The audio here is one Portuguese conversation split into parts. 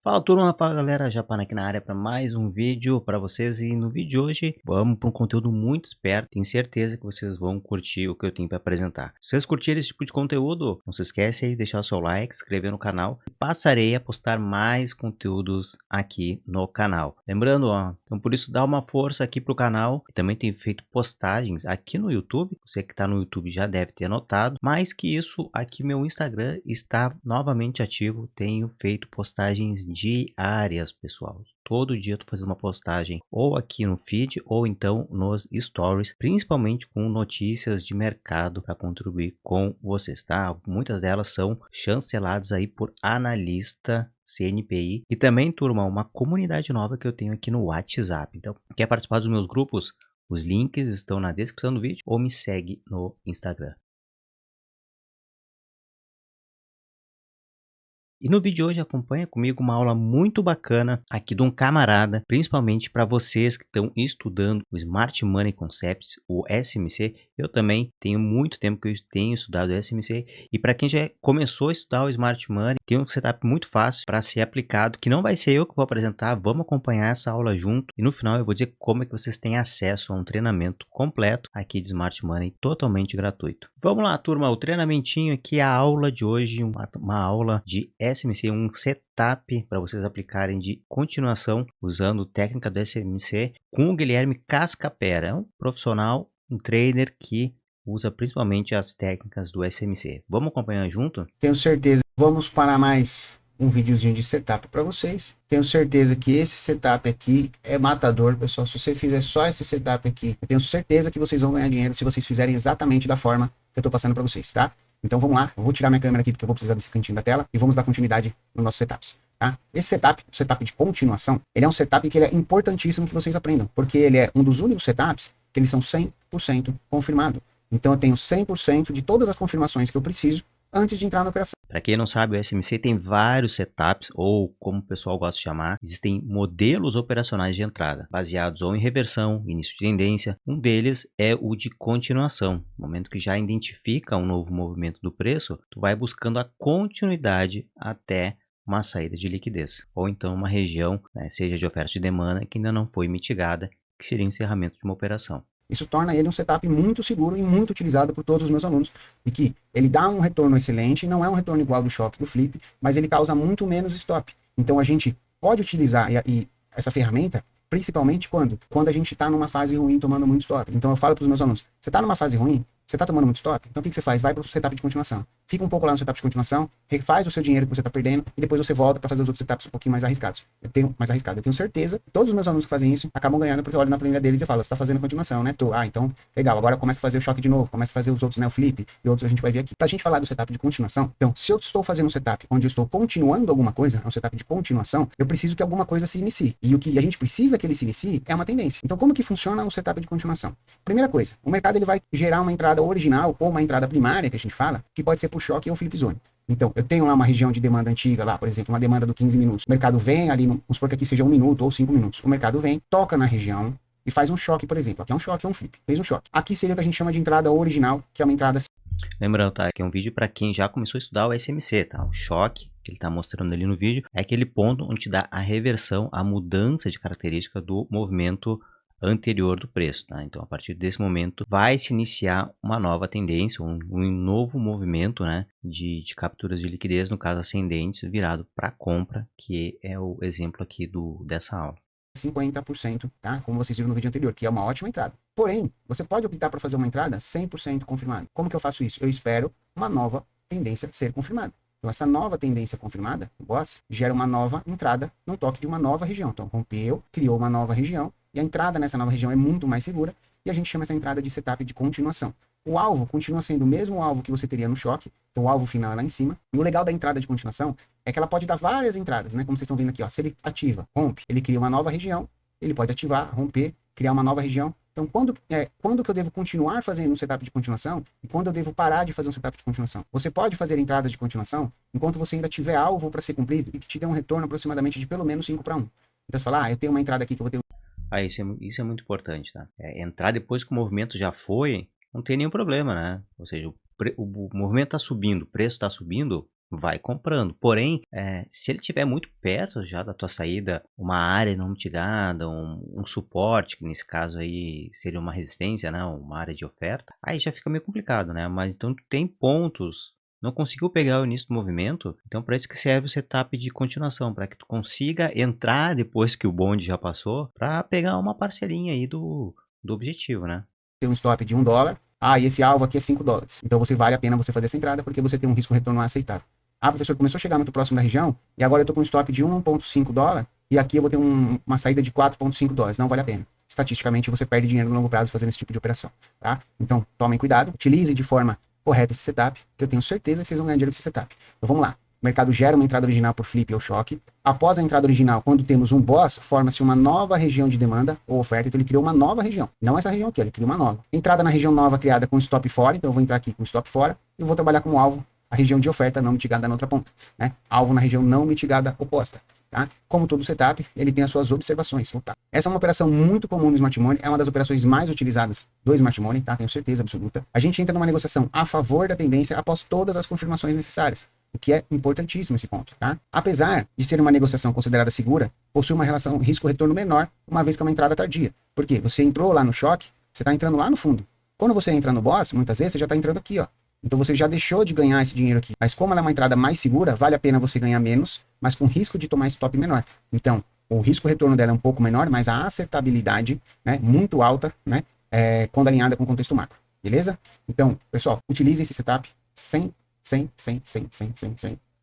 Fala turma, fala galera, Japana aqui na área para mais um vídeo para vocês e no vídeo de hoje vamos para um conteúdo muito esperto, tenho certeza que vocês vão curtir o que eu tenho para apresentar. Se vocês curtirem esse tipo de conteúdo, não se esquece aí de deixar o seu like, se inscrever no canal e passarei a postar mais conteúdos aqui no canal. Lembrando, então por isso dá uma força aqui pro canal, que também tenho feito postagens aqui no YouTube, você que está no YouTube já deve ter notado, mais que isso aqui meu Instagram está novamente ativo, tenho feito postagens diárias, pessoal. Todo dia eu tô fazendo uma postagem ou aqui no feed ou então nos stories, principalmente com notícias de mercado para contribuir com vocês, tá? Muitas delas são chanceladas aí por analista CNPI e também, turma, uma comunidade nova que eu tenho aqui no WhatsApp. Então, quer participar dos meus grupos? Os links estão na descrição do vídeo ou me segue no Instagram. E no vídeo de hoje acompanha comigo uma aula muito bacana aqui de um camarada, principalmente para vocês que estão estudando o Smart Money Concepts, o SMC. Eu também tenho muito tempo que eu tenho estudado o SMC e para quem já começou a estudar o Smart Money, tem um setup muito fácil para ser aplicado, que não vai ser eu que vou apresentar, vamos acompanhar essa aula junto e no final eu vou dizer como é que vocês têm acesso a um treinamento completo aqui de Smart Money totalmente gratuito. Vamos lá, turma, o treinamentinho aqui, a aula de hoje, uma aula de SMC, um setup para vocês aplicarem de continuação usando técnica do SMC com o Guilherme Cascapera, é um profissional, um trader que usa principalmente as técnicas do SMC. Vamos acompanhar junto? Tenho certeza. Vamos para mais um videozinho de setup para vocês. Tenho certeza que esse setup aqui é matador, pessoal. Se você fizer só esse setup aqui, eu tenho certeza que vocês vão ganhar dinheiro se vocês fizerem exatamente da forma que eu estou passando para vocês, tá? Então vamos lá, eu vou tirar minha câmera aqui porque eu vou precisar desse cantinho da tela e vamos dar continuidade nos nossos setups, tá? Esse setup, o setup de continuação, ele é um setup que ele é importantíssimo que vocês aprendam, porque ele é um dos únicos setups que eles são 100% confirmado. Então eu tenho 100% de todas as confirmações que eu preciso antes de entrar na operação. Para quem não sabe, o SMC tem vários setups, ou como o pessoal gosta de chamar, existem modelos operacionais de entrada, baseados ou em reversão, início de tendência. Um deles é o de continuação. No momento que já identifica um novo movimento do preço, tu vai buscando a continuidade até uma saída de liquidez, ou então uma região, né, seja de oferta e demanda, que ainda não foi mitigada, que seria o encerramento de uma operação. Isso torna ele um setup muito seguro e muito utilizado por todos os meus alunos. E que ele dá um retorno excelente, não é um retorno igual do choque do flip, mas ele causa muito menos stop. Então a gente pode utilizar essa ferramenta principalmente quando a gente está numa fase ruim tomando muito stop. Então eu falo para os meus alunos, você está numa fase ruim? Você está tomando muito stop? Então o que você faz? Vai para o setup de continuação. Fica um pouco lá no setup de continuação, refaz o seu dinheiro que você está perdendo e depois você volta para fazer os outros setups um pouquinho mais arriscados. Eu tenho certeza, todos os meus alunos que fazem isso acabam ganhando porque eu olho na planilha deles e falo, você está fazendo continuação, né? Então legal, agora começa a fazer o choque de novo, começa a fazer os outros, né? O flip e outros a gente vai ver aqui. Para a gente falar do setup de continuação, então se eu estou fazendo um setup onde eu estou continuando alguma coisa, é um setup de continuação, eu preciso que alguma coisa se inicie. E o que a gente precisa que ele se inicie é uma tendência. Então como que funciona o setup de continuação? Primeira coisa, o mercado ele vai gerar uma entrada original ou uma entrada primária, que a gente fala, que pode ser por choque ou flip zone. Então, eu tenho lá uma região de demanda antiga, lá, por exemplo, uma demanda do 15 minutos. O mercado vem ali, vamos supor que aqui seja 1 minuto ou 5 minutos. O mercado vem, toca na região e faz um choque, por exemplo. Aqui é um choque, é um flip. Fez um choque. Aqui seria o que a gente chama de entrada original, que é uma entrada... Lembrando, tá? Que é um vídeo para quem já começou a estudar o SMC, tá? O choque que ele está mostrando ali no vídeo é aquele ponto onde dá a reversão, a mudança de característica do movimento anterior do preço, tá? Então a partir desse momento vai se iniciar uma nova tendência, um novo movimento, né, de capturas de liquidez, no caso ascendentes, virado para compra, que é o exemplo aqui dessa aula. 50%, tá? Como vocês viram no vídeo anterior, que é uma ótima entrada. Porém, você pode optar por fazer uma entrada 100% confirmada. Como que eu faço isso? Eu espero uma nova tendência ser confirmada. Então, essa nova tendência confirmada, o boss, gera uma nova entrada no toque de uma nova região. Então, rompeu, criou uma nova região, e a entrada nessa nova região é muito mais segura, e a gente chama essa entrada de setup de continuação. O alvo continua sendo o mesmo alvo que você teria no choque, então o alvo final é lá em cima. E o legal da entrada de continuação é que ela pode dar várias entradas, né? Como vocês estão vendo aqui, ó. Se ele ativa, rompe, ele cria uma nova região, ele pode ativar, romper, criar uma nova região. Então, quando que eu devo continuar fazendo um setup de continuação e quando eu devo parar de fazer um setup de continuação? Você pode fazer entradas de continuação enquanto você ainda tiver alvo para ser cumprido e que te dê um retorno aproximadamente de pelo menos 5/1. Então, você fala, eu tenho uma entrada aqui que eu vou ter... Isso é muito importante, tá? Entrar depois que o movimento já foi, não tem nenhum problema, né? Ou seja, o movimento está subindo, o preço está subindo, vai comprando. Porém, se ele estiver muito perto já da tua saída, uma área não mitigada, um suporte, que nesse caso aí seria uma resistência, né? Uma área de oferta, aí já fica meio complicado, né? Mas então tu tem pontos. Não conseguiu pegar o início do movimento, então para isso que serve o setup de continuação, para que tu consiga entrar depois que o bonde já passou, para pegar uma parcelinha aí do objetivo, né? Tem um stop de $1. Ah, e esse alvo aqui é $5. Então você vale a pena você fazer essa entrada porque você tem um risco retorno aceitável. Ah, professor, começou a chegar muito próximo da região e agora eu estou com um stop de $1,5 e aqui eu vou ter uma saída de $4,5. Não vale a pena. Estatisticamente você perde dinheiro no longo prazo fazendo esse tipo de operação, tá? Então tomem cuidado, utilize de forma correta esse setup, que eu tenho certeza que vocês vão ganhar dinheiro com esse setup. Então vamos lá. O mercado gera uma entrada original por flip ou choque. Após a entrada original, quando temos um boss, forma-se uma nova região de demanda ou oferta. Então ele criou uma nova região. Não essa região aqui, ele criou uma nova. Entrada na região nova criada com stop fora. Então eu vou entrar aqui com stop fora e vou trabalhar como alvo a região de oferta não mitigada na outra ponta. Né? Alvo na região não mitigada oposta. Tá? Como todo setup, ele tem as suas observações. Tá? Essa é uma operação muito comum no Smart Money, é uma das operações mais utilizadas do Smart Money, tá? Tenho certeza absoluta. A gente entra numa negociação a favor da tendência após todas as confirmações necessárias, o que é importantíssimo esse ponto. Tá? Apesar de ser uma negociação considerada segura, possui uma relação risco-retorno menor, uma vez que é uma entrada tardia. Por quê? Você entrou lá no choque, você está entrando lá no fundo. Quando você entra no boss, muitas vezes você já está entrando aqui, ó. Então você já deixou de ganhar esse dinheiro aqui. Mas como ela é uma entrada mais segura, vale a pena você ganhar menos, mas com risco de tomar stop menor. Então, o risco-retorno dela é um pouco menor, mas a acertabilidade, né, muito alta, né, quando alinhada com o contexto macro. Beleza? Então, pessoal, utilize esse setup sem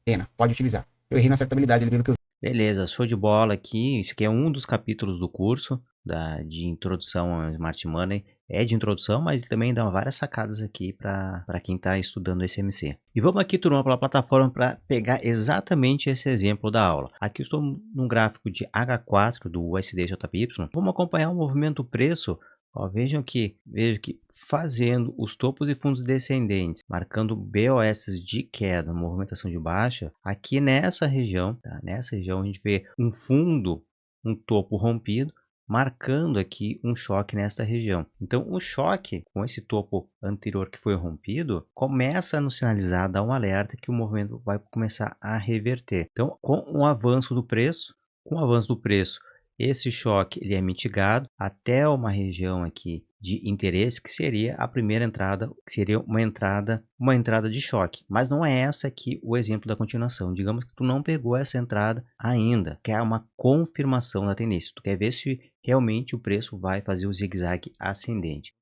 pena. Pode utilizar. Eu errei na acertabilidade, pelo que eu vi. Beleza, show de bola aqui. Esse aqui é um dos capítulos do curso de introdução ao Smart Money. É de introdução, mas também dá várias sacadas aqui para quem está estudando esse MC. E vamos aqui, turma, pela plataforma para pegar exatamente esse exemplo da aula. Aqui eu estou num gráfico de H4 do USD/JPY. Vamos acompanhar o movimento preço. Ó, vejam que fazendo os topos e fundos descendentes, marcando BOS de queda, movimentação de baixa, aqui nessa região, tá? Nessa região a gente vê um fundo, um topo rompido, marcando aqui um choque nesta região. Então o choque com esse topo anterior que foi rompido, começa a nos sinalizar, dar um alerta que o movimento vai começar a reverter. Então com o avanço do preço, esse choque ele é mitigado até uma região aqui de interesse, que seria a primeira entrada, que seria uma entrada de choque. Mas não é essa aqui o exemplo da continuação. Digamos que tu não pegou essa entrada ainda, que é uma confirmação da tendência. Tu quer ver se realmente o preço vai fazer o zigue-zague ascendente.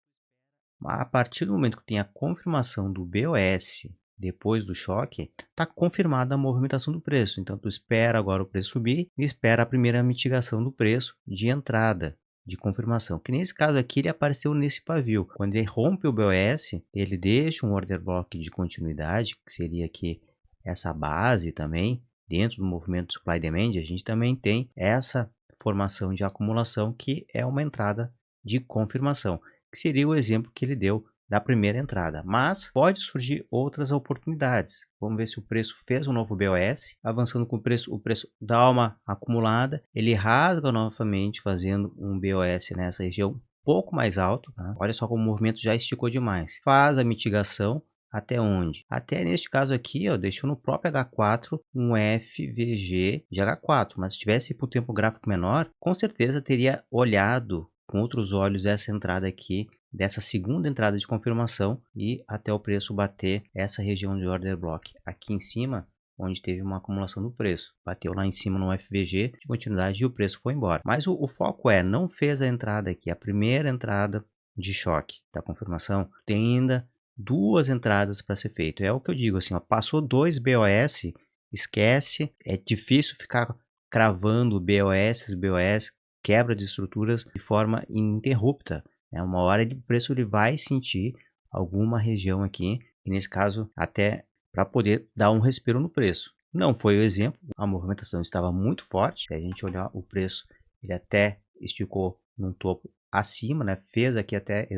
A partir do momento que tem a confirmação do BOS depois do choque, está confirmada a movimentação do preço. Então, tu espera agora o preço subir e espera a primeira mitigação do preço de entrada, de confirmação. Que nesse caso aqui, ele apareceu nesse pavio. Quando ele rompe o BOS, ele deixa um order block de continuidade, que seria aqui essa base também. Dentro do movimento supply demand, a gente também tem essa formação de acumulação, que é uma entrada de confirmação, que seria o exemplo que ele deu da primeira entrada, mas pode surgir outras oportunidades. Vamos ver se o preço fez um novo BOS, avançando com o preço dá uma acumulada, ele rasga novamente fazendo um BOS nessa região um pouco mais alto, tá? Olha só como o movimento já esticou demais, faz a mitigação. Até onde? Até neste caso aqui, ó, deixou no próprio H4 um FVG de H4, mas se tivesse por tempo gráfico menor, com certeza teria olhado com outros olhos essa entrada aqui, dessa segunda entrada de confirmação, e até o preço bater essa região de order block aqui em cima, onde teve uma acumulação do preço. Bateu lá em cima no FVG de continuidade e o preço foi embora. Mas o foco não fez a entrada aqui, a primeira entrada de choque da confirmação, tem ainda duas entradas para ser feito. É o que eu digo assim, ó, passou 2 BOS, esquece, é difícil ficar cravando BOS, quebra de estruturas de forma ininterrupta. Uma hora o preço ele vai sentir alguma região aqui, e nesse caso até para poder dar um respiro no preço. Não foi o exemplo, a movimentação estava muito forte. Se a gente olhar o preço, ele até esticou num topo acima, né? Fez aqui até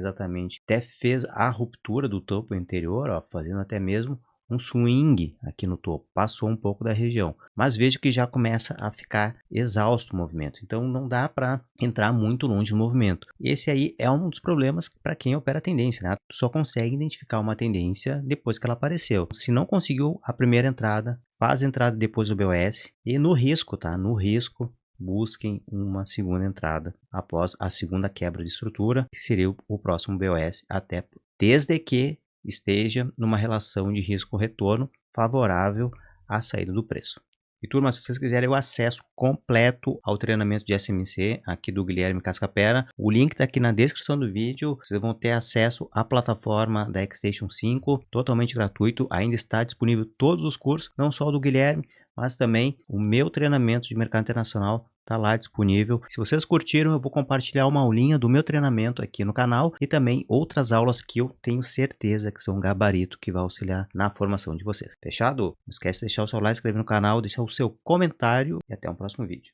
fez a ruptura do topo anterior, ó, fazendo até mesmo um swing aqui no topo, passou um pouco da região, mas vejo que já começa a ficar exausto o movimento, então não dá para entrar muito longe no movimento. Esse aí é um dos problemas para quem opera tendência, né? Tu só consegue identificar uma tendência depois que ela apareceu. Se não conseguiu a primeira entrada, faz a entrada depois do BOS e no risco, tá? No risco, busquem uma segunda entrada após a segunda quebra de estrutura, que seria o próximo BOS, até desde que esteja numa relação de risco-retorno favorável à saída do preço. E turma, se vocês quiserem o acesso completo ao treinamento de SMC aqui do Guilherme Cascapera, o link está aqui na descrição do vídeo. Vocês vão ter acesso à plataforma da Xstation 5, totalmente gratuito. Ainda está disponível todos os cursos, não só o do Guilherme, mas também o meu treinamento de mercado internacional está lá disponível. Se vocês curtiram, eu vou compartilhar uma aulinha do meu treinamento aqui no canal e também outras aulas que eu tenho certeza que são um gabarito que vai auxiliar na formação de vocês. Fechado? Não esquece de deixar o seu like, inscrever no canal, deixar o seu comentário e até o próximo vídeo.